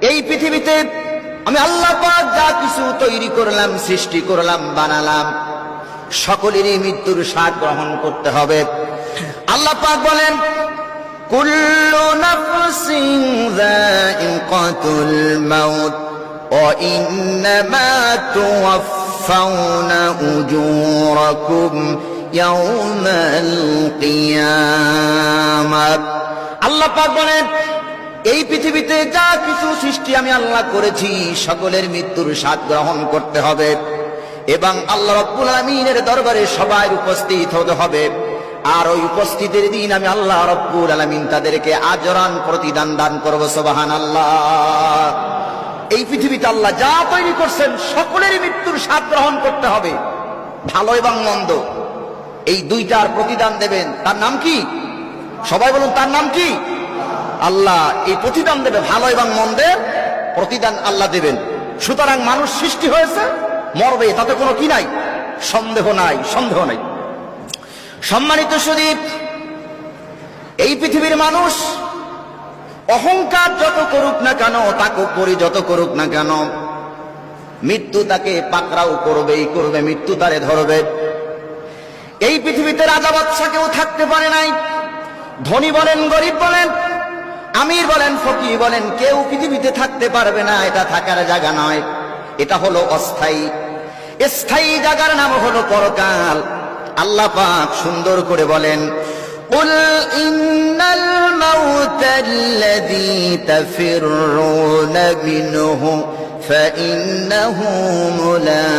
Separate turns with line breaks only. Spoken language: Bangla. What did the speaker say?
এই পৃথিবীতে আমি আল্লাহ পাক যা কিছু তৈরি করলাম, সৃষ্টি করলাম, বানালাম, সকলেরই মৃত্যুর স্বাদ গ্রহণ করতে হবে। আল্লাহ পাক বলেন, কুল্লু নাফসিন যায়িকাতুল মাউত ওয়া ইন্নামা তুওয়াফাউনা উজুরাকুম ইয়াওমাল কিয়ামাহ। আল্লাহ পাক বলেন, এই পৃথিবীতে যা কিছু সৃষ্টি আমি আল্লাহ করেছি, সকলের মৃত্যুর স্বাদ গ্রহণ করতে হবে এবং আল্লাহ রাব্বুল আলামিনের দরবারে সবাই উপস্থিত হতে হবে। আর ওই উপস্থিতির দিন আমি আল্লাহ রাব্বুল আলামিন তাদেরকে আজরান প্রতিদান দান করব। সুবহানাল্লাহ। এই পৃথিবীতে আল্লাহ যা তৈরি করছেন সকলেরই মৃত্যুর স্বাদ গ্রহণ করতে হবে, ভালো এবং মন্দ, এই দুইটার প্রতিদান দেবেন। তার নাম কি? সবাই বলুন, তার নাম কি? আল্লাহ এই প্রতিদান দেবে, ভালো এবং মন্দের প্রতিদান আল্লাহ দেবেন। সুতরাং মানুষ সৃষ্টি হয়েছে, মরবে, তাতে কোনো কি নাই, সন্দেহ নাই, সন্দেহ নাই। সম্মানিত সুদীপ, এই পৃথিবীর মানুষ অহংকার যত করুক না কেন, তাকব্বুরি যত করুক না কেন, মৃত্যু তাকে পাকড়াও করবেই করবে, মৃত্যু তারে ধরবে। এই পৃথিবীতে রাজা বাদশা কেউ থাকতে পারে নাই। ধনী বলেন, গরিব বলেন, আমির বলেন, ফকির বলেন, কেউ পৃথিবীতে থাকতে পারবে না। এটা থাকার জায়গা নয়, এটা হলো অস্থায়ী। স্থায়ী জায়গার নাম হলো পরকাল। আল্লাহ পাক সুন্দর করে বলেন, কুল ইন্নাল মাউতাল্লাযী তাফিররুনা মিনহু ফাইন্নাহু মুলাকীকুম।